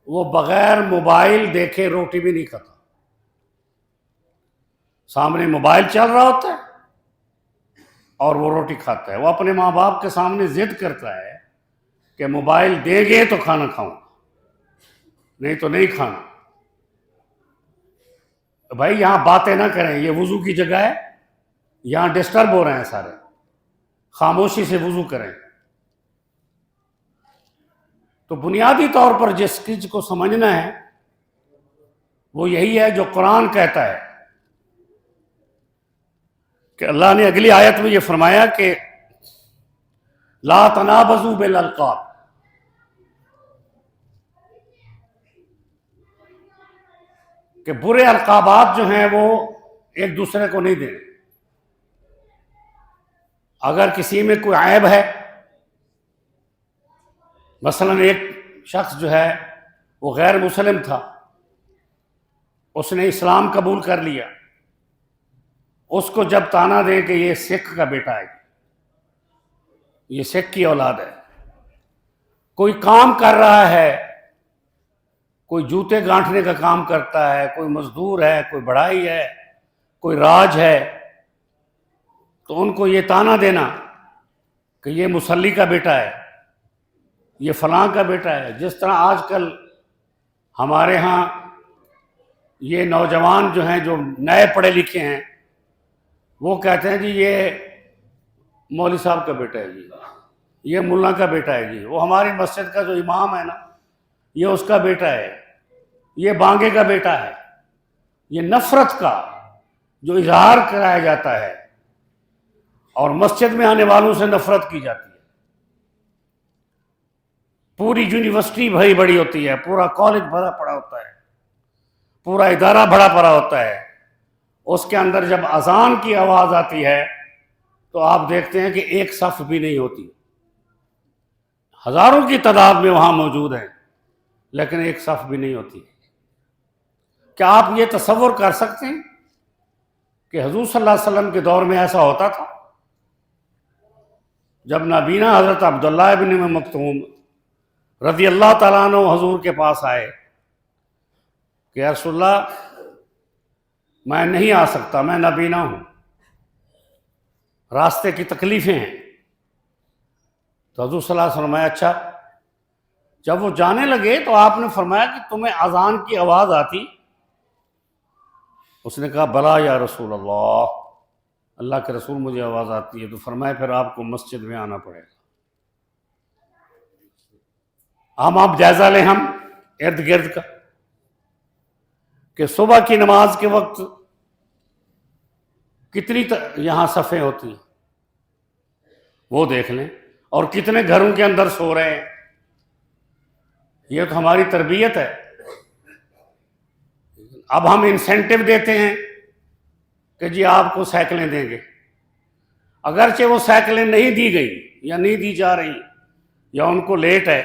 وہ بغیر موبائل دیکھے روٹی بھی نہیں کھاتا۔ سامنے موبائل چل رہا ہوتا ہے اور وہ روٹی کھاتا ہے۔ وہ اپنے ماں باپ کے سامنے ضد کرتا ہے کہ موبائل دیں گے تو کھانا کھاؤں، نہیں تو نہیں کھانا۔ بھائی یہاں باتیں نہ کریں، یہ وضو کی جگہ ہے، یہاں ڈسٹرب ہو رہے ہیں سارے، خاموشی سے وضو کریں۔ تو بنیادی طور پر جس چیز کو سمجھنا ہے وہ یہی ہے جو قرآن کہتا ہے کہ اللہ نے اگلی آیت میں یہ فرمایا کہ لا تنابزوا بالالقاب، کہ برے القابات جو ہیں وہ ایک دوسرے کو نہیں دیں۔ اگر کسی میں کوئی عیب ہے، مثلا ایک شخص جو ہے وہ غیر مسلم تھا، اس نے اسلام قبول کر لیا، اس کو جب طعنہ دیں کہ یہ سکھ کا بیٹا ہے، یہ سکھ کی اولاد ہے، کوئی کام کر رہا ہے، کوئی جوتے گانٹھنے کا کام کرتا ہے، کوئی مزدور ہے، کوئی بڑھائی ہے، کوئی راج ہے، تو ان کو یہ طعنہ دینا کہ یہ مصلی کا بیٹا ہے، یہ فلاں کا بیٹا ہے۔ جس طرح آج کل ہمارے ہاں یہ نوجوان جو ہیں جو نئے پڑھے لکھے ہیں وہ کہتے ہیں جی یہ مولوی صاحب کا بیٹا ہے جی، یہ ملا کا بیٹا ہے جی، وہ ہماری مسجد کا جو امام ہے نا یہ اس کا بیٹا ہے، یہ بانگے کا بیٹا ہے۔ یہ نفرت کا جو اظہار کرایا جاتا ہے اور مسجد میں آنے والوں سے نفرت کی جاتی ہے۔ پوری یونیورسٹی بھری بڑی ہوتی ہے، پورا کالج بھرا پڑا ہوتا ہے، پورا ادارہ بھرا پڑا ہوتا ہے، اس کے اندر جب اذان کی آواز آتی ہے تو آپ دیکھتے ہیں کہ ایک صف بھی نہیں ہوتی، ہزاروں کی تعداد میں وہاں موجود ہیں لیکن ایک صف بھی نہیں ہوتی۔ کیا آپ یہ تصور کر سکتے ہیں کہ حضور صلی اللہ علیہ وسلم کے دور میں ایسا ہوتا تھا؟ جب نابینا حضرت عبداللہ ابن مکتوم رضی اللہ تعالیٰ عنہ حضور کے پاس آئے کہ یا رسول اللہ میں نہیں آ سکتا، میں نابینا ہوں، راستے کی تکلیفیں ہیں، تو حضور صلی اللہ علیہ وسلم فرمایا اچھا۔ جب وہ جانے لگے تو آپ نے فرمایا کہ تمہیں اذان کی آواز آتی؟ اس نے کہا بلا یا رسول اللہ، اللہ کے رسول مجھے آواز آتی ہے۔ تو فرمایا پھر آپ کو مسجد میں آنا پڑے گا۔ آپ جائزہ لیں ہم ارد گرد کا کہ صبح کی نماز کے وقت کتنی یہاں صفیں ہوتی ہیں وہ دیکھ لیں، اور کتنے گھروں کے اندر سو رہے ہیں۔ یہ تو ہماری تربیت ہے۔ اب ہم انسینٹیو دیتے ہیں کہ جی آپ کو سائیکلیں دیں گے، اگرچہ وہ سائیکلیں نہیں دی گئی یا نہیں دی جا رہی یا ان کو لیٹ ہے،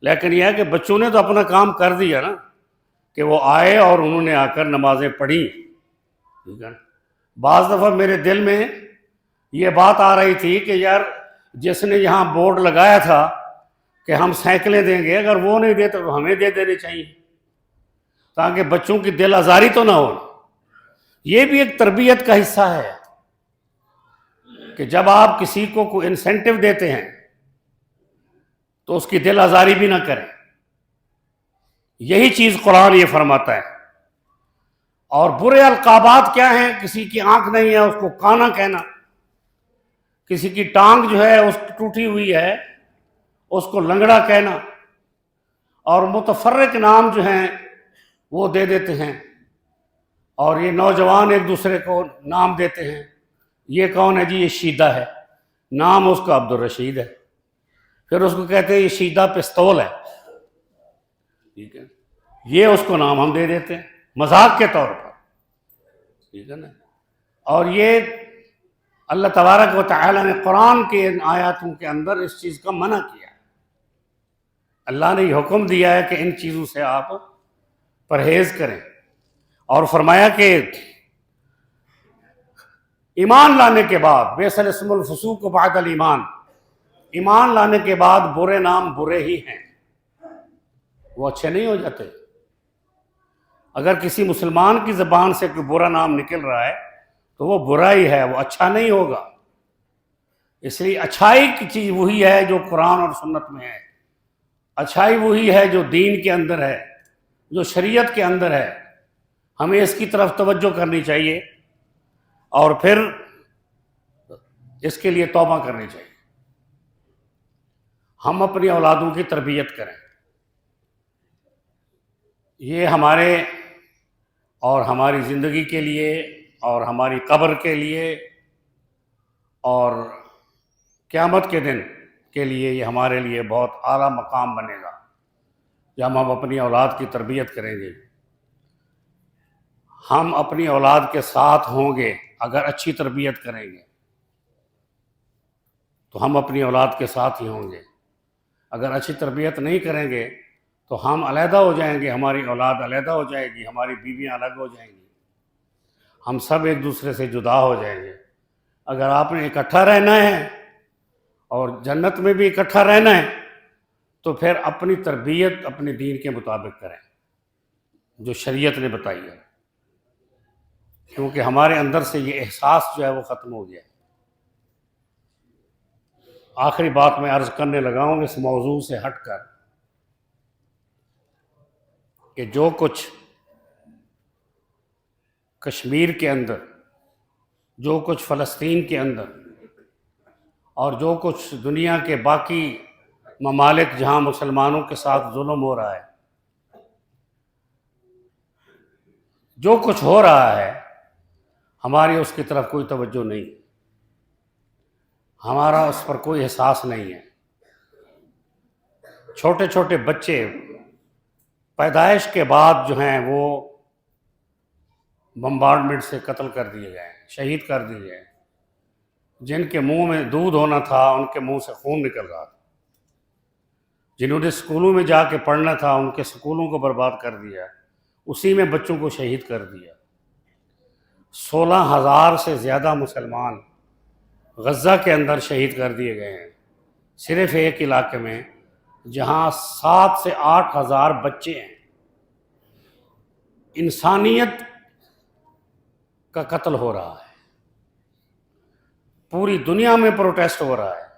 لیکن یہ ہے کہ بچوں نے تو اپنا کام کر دیا نا کہ وہ آئے اور انہوں نے آ کر نمازیں پڑھی، ٹھیک ہے۔ بعض دفعہ میرے دل میں یہ بات آ رہی تھی کہ یار جس نے یہاں بورڈ لگایا تھا کہ ہم سائیکلیں دیں گے، اگر وہ نہیں دیتے تو ہمیں دے دینے چاہیے تاکہ بچوں کی دل آزاری تو نہ ہو۔ یہ بھی ایک تربیت کا حصہ ہے کہ جب آپ کسی کو کوئی انسینٹیو دیتے ہیں تو اس کی دل آزاری بھی نہ کریں۔ یہی چیز قرآن یہ فرماتا ہے۔ اور برے القابات کیا ہیں؟ کسی کی آنکھ نہیں ہے اس کو کانا کہنا، کسی کی ٹانگ جو ہے اس کی ٹوٹی ہوئی ہے اس کو لنگڑا کہنا، اور متفرق نام جو ہیں وہ دے دیتے ہیں، اور یہ نوجوان ایک دوسرے کو نام دیتے ہیں۔ یہ کون ہے جی؟ یہ شیدہ ہے، نام اس کا عبد الرشید ہے، پھر اس کو کہتے ہیں یہ شیدہ پستول ہے، ٹھیک ہے، یہ اس کو نام ہم دے دیتے ہیں مذاق کے طور پر، ٹھیک ہے نا۔ اور یہ اللہ تبارک و تعالی نے قرآن کے ان آیاتوں کے اندر اس چیز کا منع کیا ہے۔ اللہ نے یہ حکم دیا ہے کہ ان چیزوں سے آپ پرہیز کریں، اور فرمایا کہ ایمان لانے کے بعد بئس الاسم الفسوق بعد الایمان، ایمان لانے کے بعد برے نام برے ہی ہیں، وہ اچھے نہیں ہو جاتے۔ اگر کسی مسلمان کی زبان سے کوئی برا نام نکل رہا ہے تو وہ برا ہی ہے، وہ اچھا نہیں ہوگا۔ اس لیے اچھائی کی چیز وہی ہے جو قرآن اور سنت میں ہے، اچھائی وہی ہے جو دین کے اندر ہے، جو شریعت کے اندر ہے۔ ہمیں اس کی طرف توجہ کرنی چاہیے اور پھر اس کے لیے توبہ کرنی چاہیے۔ ہم اپنی اولادوں کی تربیت کریں، یہ ہمارے اور ہماری زندگی کے لیے اور ہماری قبر کے لیے اور قیامت کے دن کے لیے یہ ہمارے لیے بہت اعلیٰ مقام بنے گا جب ہم اپنی اولاد کی تربیت کریں گے۔ ہم اپنی اولاد کے ساتھ ہوں گے اگر اچھی تربیت کریں گے تو ہم اپنی اولاد کے ساتھ ہی ہوں گے، اگر اچھی تربیت نہیں کریں گے تو ہم علیحدہ ہو جائیں گے، ہماری اولاد علیحدہ ہو جائے گی، ہماری بیویاں الگ ہو جائیں گی، ہم سب ایک دوسرے سے جدا ہو جائیں گے۔ اگر آپ نے اکٹھا رہنا ہے اور جنت میں بھی اکٹھا رہنا ہے تو پھر اپنی تربیت اپنے دین کے مطابق کریں جو شریعت نے بتائی ہے، کیونکہ ہمارے اندر سے یہ احساس جو ہے وہ ختم ہو گیا ہے۔ آخری بات میں عرض کرنے لگا ہوں اس موضوع سے ہٹ کر کہ جو کچھ کشمیر کے اندر جو کچھ فلسطین کے اندر اور جو کچھ دنیا کے باقی ممالک جہاں مسلمانوں کے ساتھ ظلم ہو رہا ہے، جو کچھ ہو رہا ہے، ہماری اس کی طرف کوئی توجہ نہیں، ہمارا اس پر کوئی احساس نہیں ہے۔ چھوٹے چھوٹے بچے پیدائش کے بعد جو ہیں وہ بمبارڈمنٹ سے قتل کر دیے گئے، شہید کر دیے گئے۔ جن کے منہ میں دودھ ہونا تھا ان کے منہ سے خون نکل رہا تھا، جنہوں نے اسکولوں میں جا کے پڑھنا تھا ان کے اسکولوں کو برباد کر دیا، اسی میں بچوں کو شہید کر دیا۔ 16,000 سے زیادہ مسلمان غزہ کے اندر شہید کر دیے گئے ہیں، صرف ایک علاقے میں جہاں 7 سے 8,000 بچے ہیں۔ انسانیت کا قتل ہو رہا ہے، پوری دنیا میں پروٹیسٹ ہو رہا ہے،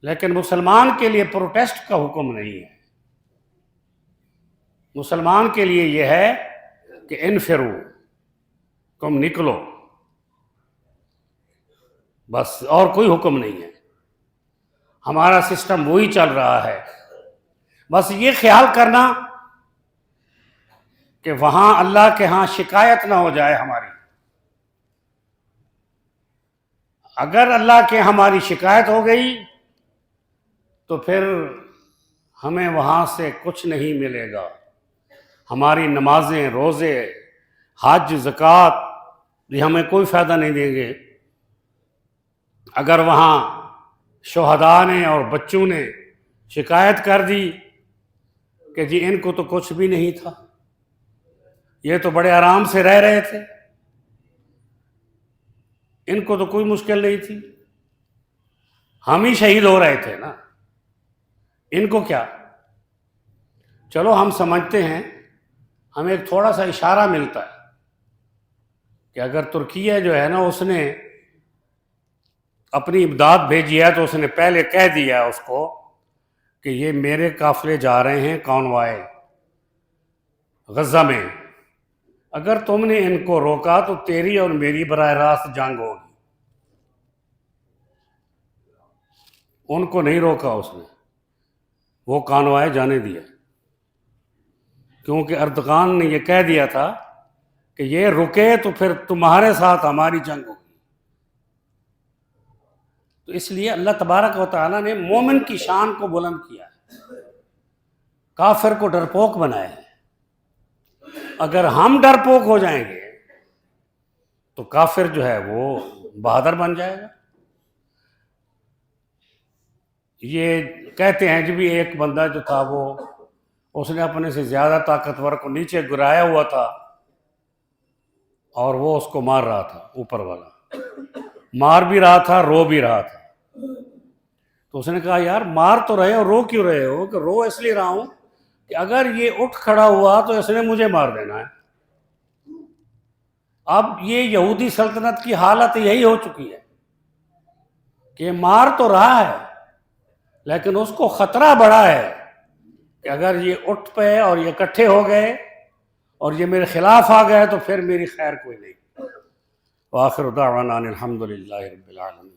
لیکن مسلمان کے لیے پروٹیسٹ کا حکم نہیں ہے۔ مسلمان کے لیے یہ ہے کہ انفرو، تم نکلو، بس، اور کوئی حکم نہیں ہے۔ ہمارا سسٹم وہی چل رہا ہے۔ بس یہ خیال کرنا کہ وہاں اللہ کے ہاں شکایت نہ ہو جائے ہماری۔ اگر اللہ کے ہماری شکایت ہو گئی تو پھر ہمیں وہاں سے کچھ نہیں ملے گا۔ ہماری نمازیں، روزے، حج، زکوٰۃ یہ ہمیں کوئی فائدہ نہیں دیں گے اگر وہاں شہداء نے اور بچوں نے شکایت کر دی کہ جی ان کو تو کچھ بھی نہیں تھا، یہ تو بڑے آرام سے رہ رہے تھے، ان کو تو کوئی مشکل نہیں تھی، ہم ہی شہید ہو رہے تھے نا، ان کو کیا؟ چلو ہم سمجھتے ہیں، ہمیں ایک تھوڑا سا اشارہ ملتا ہے کہ اگر ترکیہ جو ہے نا اس نے اپنی امداد بھیجی ہے تو اس نے پہلے کہہ دیا اس کو کہ یہ میرے قافلے جا رہے ہیں کانوائے غزہ میں، اگر تم نے ان کو روکا تو تیری اور میری براہ راست جنگ ہوگی۔ ان کو نہیں روکا اس نے، وہ کانوائے جانے دیا، کیونکہ اردغان نے یہ کہہ دیا تھا کہ یہ رکے تو پھر تمہارے ساتھ ہماری جنگ ہوگی۔ تو اس لیے اللہ تبارک و تعالیٰ نے مومن کی شان کو بلند کیا ہے، کافر کو ڈرپوک بنایا ہے۔ اگر ہم ڈرپوک ہو جائیں گے تو کافر جو ہے وہ بہادر بن جائے گا۔ یہ کہتے ہیں جب بھی ایک بندہ جو تھا وہ اس نے اپنے سے زیادہ طاقتور کو نیچے گرایا ہوا تھا اور وہ اس کو مار رہا تھا، اوپر والا مار بھی رہا تھا، رو بھی رہا تھا۔ تو اس نے کہا یار مار تو رہے ہو، رو کیوں رہے ہو؟ کہ رو اس لیے رہا ہوں کہ اگر یہ اٹھ کھڑا ہوا تو اس نے مجھے مار دینا ہے۔ اب یہ یہودی سلطنت کی حالت یہی ہو چکی ہے کہ مار تو رہا ہے لیکن اس کو خطرہ بڑا ہے کہ اگر یہ اٹھ پے اور یہ اکٹھے ہو گئے اور یہ میرے خلاف آ گئے تو پھر میری خیر کوئی نہیں۔ وآخر دعوانا ان الحمد للہ رب العالمین۔